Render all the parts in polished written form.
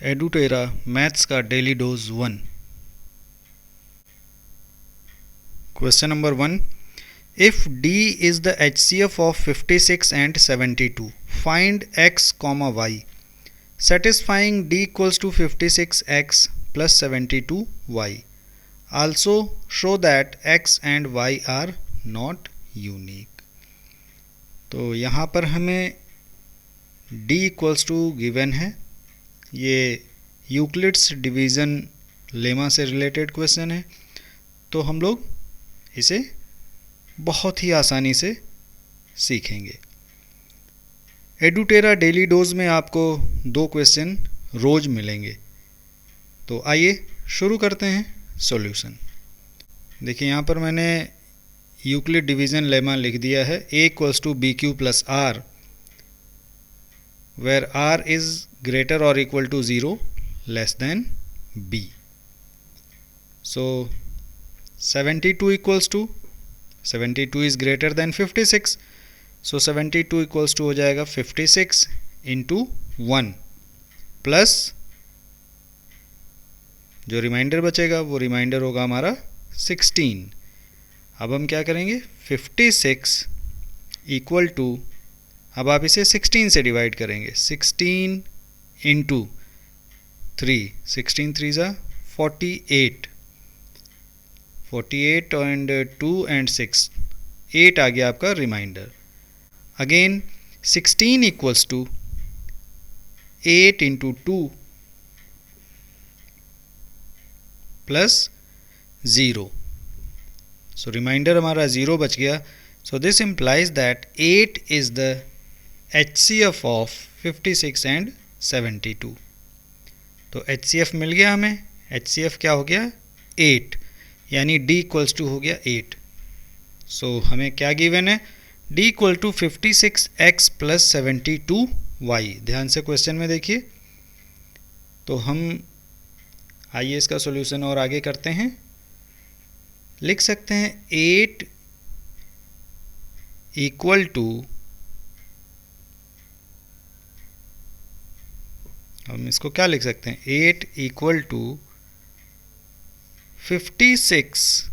एडुटेरा maths का daily dose 1। Question number 1, if D is the HCF of 56 and 72, find x, y, satisfying D equals to 56x plus 72y. Also show that x and y are not unique. तो यहाँ पर हमें D equals to given है। ये Euclid's division lemma से related question है, तो हम लोग इसे बहुत ही आसानी से सीखेंगे। एडुटेरा डेली डोज में आपको 2 क्वेश्चन रोज मिलेंगे। तो आइए शुरू करते हैं सॉल्यूशन। देखिए यहाँ पर मैंने यूक्लिड डिवीज़न लेमा लिख दिया है। a equals to b q plus r, where r is greater or equal to 0 less than b. So 72 equals to 72 is greater than 56. So 72 equals to हो जाएगा 56 into 1 प्लस जो reminder बचेगा वो reminder होगा हमारा 16। अब हम क्या करेंगे, 56 इक्वल टू, अब आप इसे 16 से डिवाइड करेंगे। 16 इंटू 3, 16 3 ज़ा 48, 48 एंड 2 एंड 6, 8 आ गया आपका reminder. Again 16 equals to 8 into 2 plus 0। So reminder हमारा 0 बच गया। So this implies that 8 is the HCF of 56 and 72। तो HCF मिल गया हमें। HCF क्या हो गया, 8, यानी D इक्वल्स टू हो गया 8। सो हमें क्या गिवन है, D equal to 56x plus 72y। ध्यान से क्वेश्चन में देखिए। तो हम आइए इसका सॉल्यूशन और आगे करते हैं। लिख सकते हैं 8 इक्वल टू, हम इसको क्या लिख सकते हैं, 8 इक्वल टू 56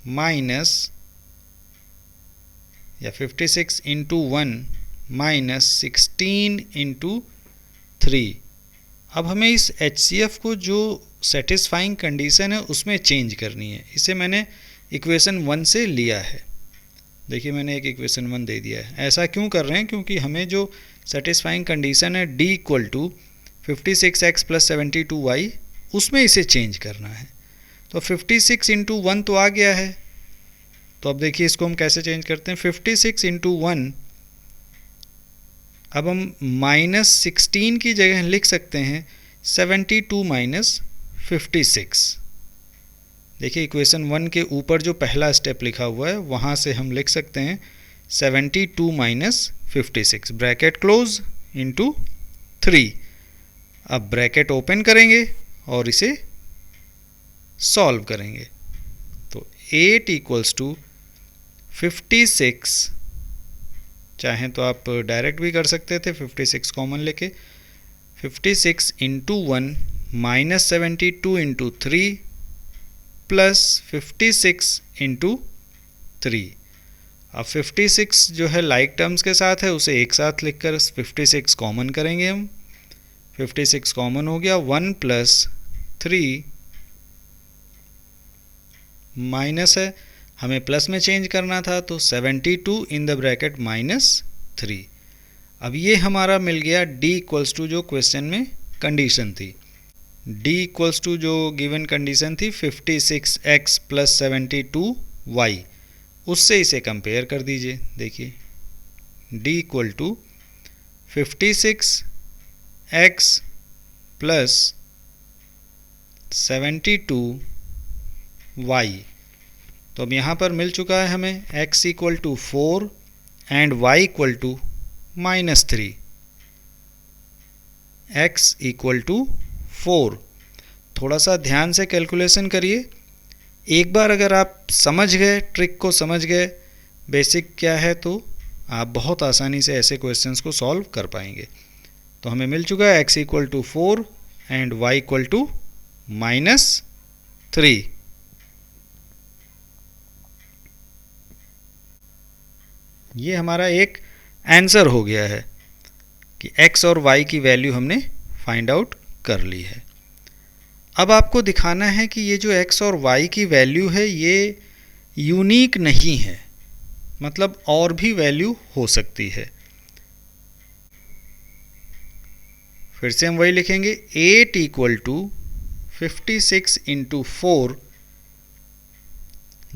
माइनस, या 56 इंटू 1 माइनस 16 इंटू 3। अब हमें इस HCF को जो सेटिस्फाइंग कंडीशन है उसमें चेंज करनी है। इसे मैंने इक्वेशन 1 से लिया है। देखिए मैंने एक इक्वेशन 1 दे दिया है। ऐसा क्यों कर रहे हैं, क्योंकि हमें जो सेटिस्फाइंग कंडीशन है D equal to 56x plus 72y, उसमें इसे चेंज करना है। तो 56 इंटू 1 तो आ गया है। तो अब देखिए इसको हम कैसे चेंज करते हैं। 56 इंटू 1, अब हम माइनस 16 की जगह लिख सकते हैं 72 माइनस 56। देखिए इक्वेशन 1 के ऊपर जो पहला स्टेप लिखा हुआ है वहाँ से हम लिख सकते हैं 72 माइनस 56, ब्रैकेट क्लोज इंटू 3। अब ब्रैकेट ओपन करेंगे और इसे सॉल्व करेंगे। तो 8 इक्वल्स टू 56, चाहें तो आप डायरेक्ट भी कर सकते थे, 56 कॉमन लेके, 56 into 1 minus 72 into 3 plus 56 into 3। अब 56 जो है लाइक टर्म्स के साथ है, उसे एक साथ लिखकर 56 कॉमन करेंगे हम। 56 कॉमन हो गया, 1 प्लस 3 माइनस है, हमें प्लस में चेंज करना था, तो 72 इन द ब्रैकेट माइनस 3। अब ये हमारा मिल गया D इक्वल्स टू जो क्वेश्चन में कंडीशन थी। D इक्वल्स टू जो गिवन कंडीशन थी 56x प्लस 72y, उससे इसे कंपेयर कर दीजिए। देखिए D equal to 56x plus 72y। तो अब यहाँ पर मिल चुका है हमें x equal to 4 and y equal to minus 3। x equal to 4। थोड़ा सा ध्यान से कैलकुलेशन करिए। एक बार अगर आप समझ गए, ट्रिक को समझ गए, बेसिक क्या है, तो आप बहुत आसानी से ऐसे क्वेश्चंस को सॉल्व कर पाएंगे। तो हमें मिल चुका है x equal to 4 and y equal to -3। ये हमारा एक आंसर हो गया है कि x और y की वैल्यू हमने फाइंड आउट कर ली है। अब आपको दिखाना है कि ये जो x और y की वैल्यू है ये यूनिक नहीं है, मतलब और भी वैल्यू हो सकती है। फिर से हम वही लिखेंगे, 8 इक्वल टू 56 इंटू 4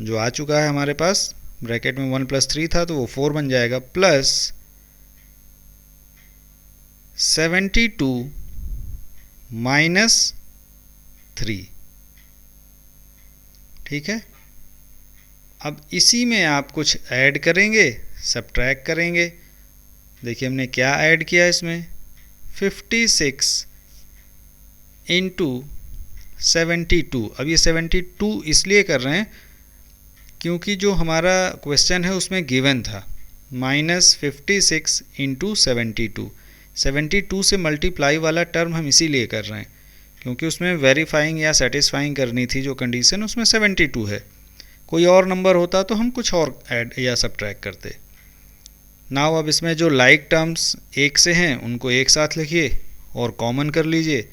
जो आ चुका है हमारे पास, ब्रैकेट में 1 + 3 था तो वो 4 बन जाएगा, प्लस 72 -3। ठीक है, अब इसी में आप कुछ ऐड करेंगे, सब्ट्रैक्ट करेंगे। देखिए हमने क्या ऐड किया इसमें, 56 इंटू 72। अब ये 72 इसलिए कर रहे हैं क्योंकि जो हमारा क्वेश्चन है उसमें गिवन था -56 इंटू 72 से मल्टीप्लाई वाला टर्म हम इसीलिए कर रहे हैं क्योंकि उसमें वेरीफाइंग या सेटिस्फाइंग करनी थी जो कंडीशन, उसमें 72 है। कोई और नंबर होता तो हम कुछ और ऐड या सब्ट्रैक्ट करते। नाउ अब इसमें जो लाइक टर्म्स एक से हैं उनको एक साथ लिखिए और कॉमन कर लीजिए,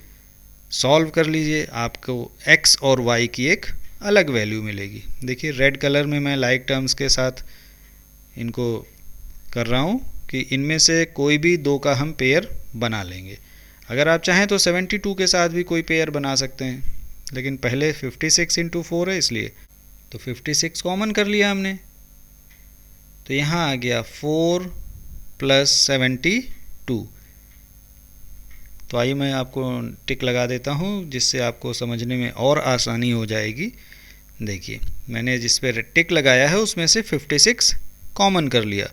सॉल्व कर लीजिए, आपको x और y की एक अलग वैल्यू मिलेगी। देखिए रेड कलर में मैं लाइक टर्म्स के साथ इनको कर रहा हूँ कि इनमें से कोई भी दो का हम पेयर बना लेंगे। अगर आप चाहें तो 72 के साथ भी कोई पेयर बना सकते हैं, लेकिन पहले 56 इंटू 4 है इसलिए तो 56 कॉमन कर लिया हमने, तो यहाँ आ गया 4 + 72। तो आइए मैं आपको टिक लगा देता हूँ जिससे आपको समझने में और आसानी हो जाएगी। देखिए मैंने जिस पे टिक लगाया है उसमें से 56 कॉमन कर लिया,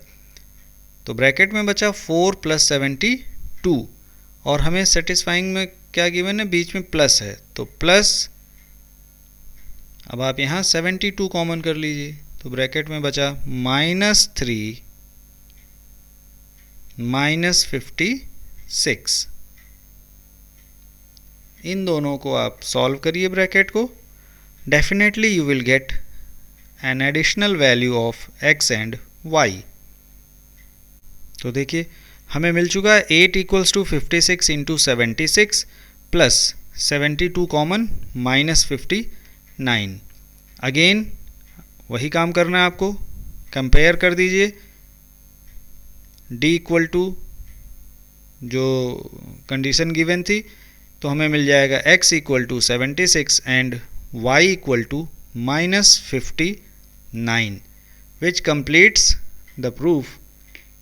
तो ब्रैकेट में बचा 4 + 72 और हमें सेटिस्फाइंग में क्या गिवन है, बीच में प्लस है तो प्लस। अब आप यहाँ 72 कॉमन कर लीजिए तो ब्रैकेट में बचा -3 -56। इन दोनों को आप सॉल्व करिए ब्रैकेट को, definitely you will get an additional value of x and y। तो देखिए हमें मिल चुका है 8 = 56 इंटू 76 प्लस 72 कॉमन -59। अगेन वही काम करना है आपको, कंपेयर कर दीजिए, d इक्वल टू जो कंडीशन गिवन थी तो हमें मिल जाएगा x equal to 76 and y equal to -59, which completes the proof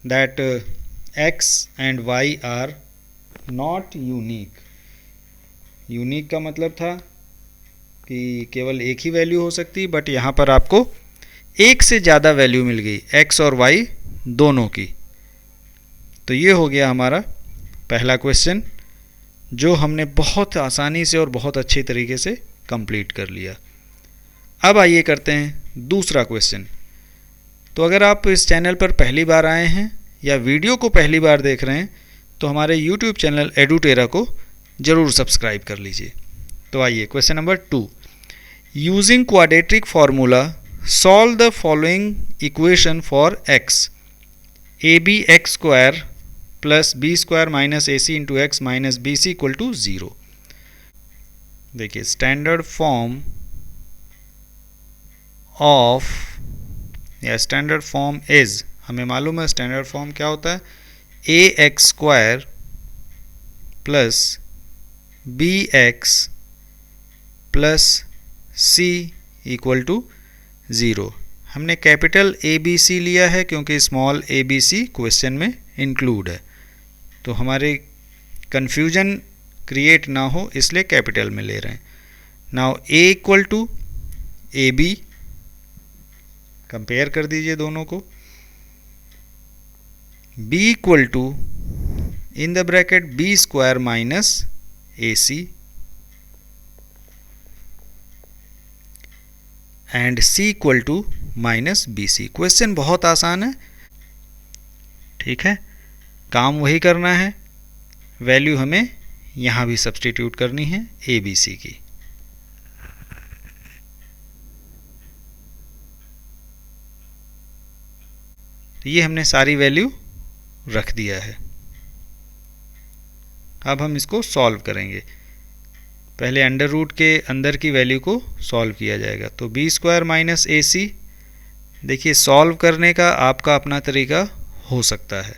that x and y are not unique। Unique का मतलब था कि केवल एक ही वैल्यू हो सकती, बट यहाँ पर आपको एक से ज़्यादा वैल्यू मिल गई x और y दोनों की। तो ये हो गया हमारा पहला क्वेश्चन जो हमने बहुत आसानी से और बहुत अच्छे तरीके से कंप्लीट कर लिया। अब आइए करते हैं दूसरा क्वेश्चन। तो अगर आप इस चैनल पर पहली बार आए हैं या वीडियो को पहली बार देख रहे हैं तो हमारे YouTube चैनल एडुटेरा को ज़रूर सब्सक्राइब कर लीजिए। तो आइए question number 2, using quadratic formula solve the following equation for x, ab(x² + b² - ac × x - bc = 0। देखिए स्टैंडर्ड फॉर्म ऑफ या स्टैंडर्ड फॉर्म इज, हमें मालूम है स्टैंडर्ड फॉर्म क्या होता है, ax² + bx + c = 0। हमने कैपिटल ABC लिया है क्योंकि स्मॉल abc क्वेश्चन में इंक्लूड है, तो हमारे कन्फ्यूजन क्रिएट ना हो इसलिए कैपिटल में ले रहे हैं। Now a equal to AB, compare कर दीजिए दोनों को, b equal to in the bracket b² - AC and c equal to -bc। Question बहुत आसान है, ठीक है, काम वही करना है, वैल्यू हमें यहाँ भी सब्स्टिट्यूट करनी है ए बी सी की। ये हमने सारी वैल्यू रख दिया है। अब हम इसको सॉल्व करेंगे। पहले अंडर रूट के अंदर की वैल्यू को सॉल्व किया जाएगा। तो बी स्क्वायर माइनस ए सी, देखिए सॉल्व करने का आपका अपना तरीका हो सकता है,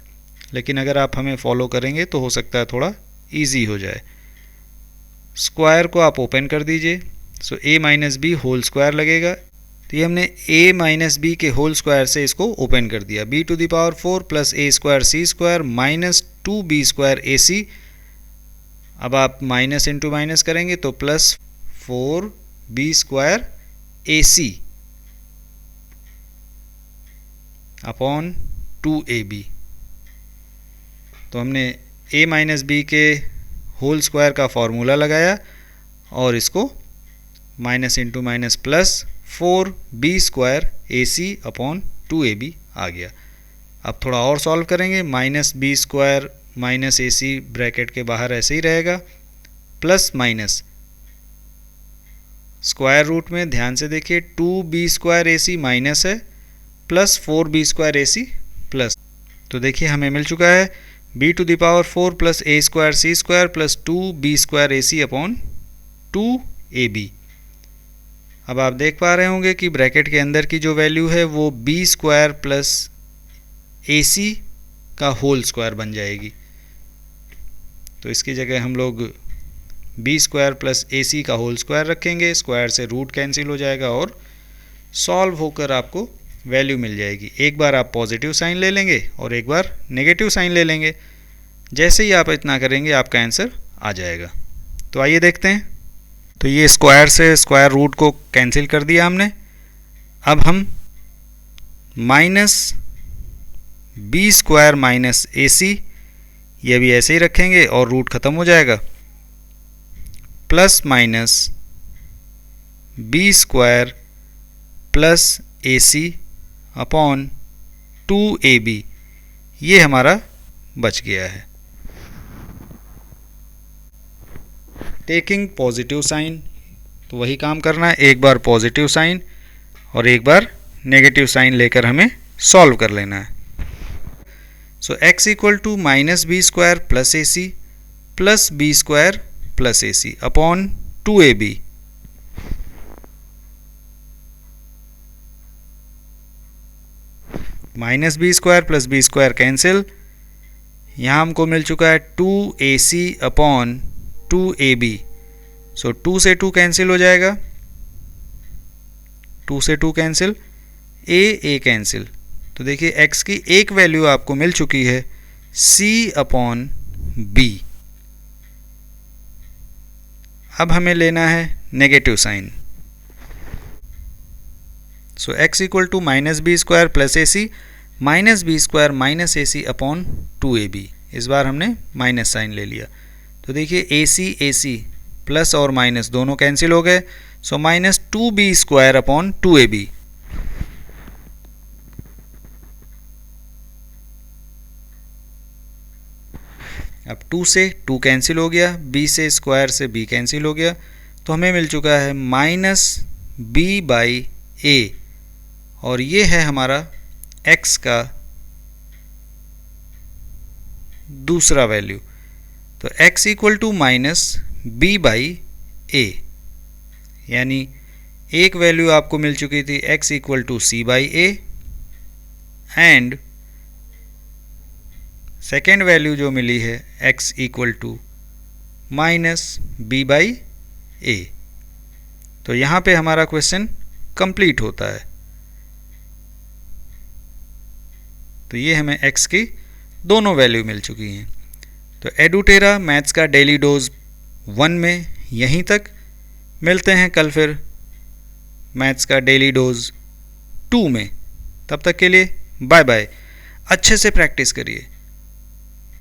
लेकिन अगर आप हमें फॉलो करेंगे तो हो सकता है थोड़ा इजी हो जाए। स्क्वायर को आप ओपन कर दीजिए, so a minus b whole square लगेगा। तो ये हमने a माइनस बी के होल स्क्वायर से इसको ओपन कर दिया। b to the power 4 plus a square c square minus 2b square a c. अब आप माइनस इंटू माइनस करेंगे तो plus 4b square a c upon 2ab। तो हमने a माइनस बी के होल स्क्वायर का फॉर्मूला लगाया और इसको minus into minus plus 4b square a c upon 2ab आ गया। अब थोड़ा और सॉल्व करेंगे। Minus b square minus a C bracket के बाहर ऐसे ही रहेगा, प्लस माइनस स्क्वायर रूट में ध्यान से देखिए 2b square a c minus है, plus 4b square a c plus. तो देखिए हमें मिल चुका है b to the power 4 plus a square c square plus 2b square a c upon 2ab। अब आप देख पा रहे होंगे कि ब्रैकेट के अंदर की जो वैल्यू है वो b स्क्वायर प्लस ए सी का होल स्क्वायर बन जाएगी। तो इसकी जगह हम लोग b स्क्वायर प्लस ए सी का होल स्क्वायर रखेंगे, स्क्वायर से रूट कैंसिल हो जाएगा और सॉल्व होकर आपको वैल्यू मिल जाएगी। एक बार आप पॉजिटिव साइन ले लेंगे और एक बार नेगेटिव साइन ले लेंगे। जैसे ही आप इतना करेंगे आपका आंसर आ जाएगा। तो आइए देखते हैं। तो ये स्क्वायर से स्क्वायर रूट को कैंसिल कर दिया हमने। अब हम minus b square minus a सी, ये भी ऐसे ही रखेंगे और रूट ख़त्म हो जाएगा, plus minus b square plus a c upon 2ab, ये हमारा बच गया है। टेकिंग पॉजिटिव साइन, तो वही काम करना है, एक बार पॉजिटिव साइन और एक बार नेगेटिव साइन लेकर हमें सॉल्व कर लेना है। So x equal to minus b square plus a c plus b square plus a c upon 2ab। Minus b square plus b square cancel, यहाँ हमको मिल चुका है 2ac अपॉन 2ab। सो 2 से 2 कैंसिल हो जाएगा, 2 से 2 कैंसिल, a कैंसिल। तो देखिए x की एक वैल्यू आपको मिल चुकी है c अपॉन b। अब हमें लेना है negative sign. So x equal to minus b square plus a c minus b square minus a c upon 2ab। इस बार हमने माइनस साइन ले लिया। तो देखिए ए सी प्लस और माइनस दोनों कैंसिल हो गए। So minus 2b square upon 2ab। अब 2 से 2 कैंसिल हो गया, b से स्क्वायर से b कैंसिल हो गया, तो हमें मिल चुका है माइनस b बाई a, और ये है हमारा x का दूसरा वैल्यू। तो x equal to minus b by a, यानी एक वैल्यू आपको मिल चुकी थी x equal to c by a and second value जो मिली है x equal to minus b by a। तो यहाँ पे हमारा क्वेश्चन कंप्लीट होता है। तो ये हमें x की दोनों वैल्यू मिल चुकी हैं। तो एडुटेरा मैथ्स का डेली डोज 1 में यहीं तक। मिलते हैं कल फिर मैथ्स का डेली डोज 2 में। तब तक के लिए बाय बाय। अच्छे से प्रैक्टिस करिए।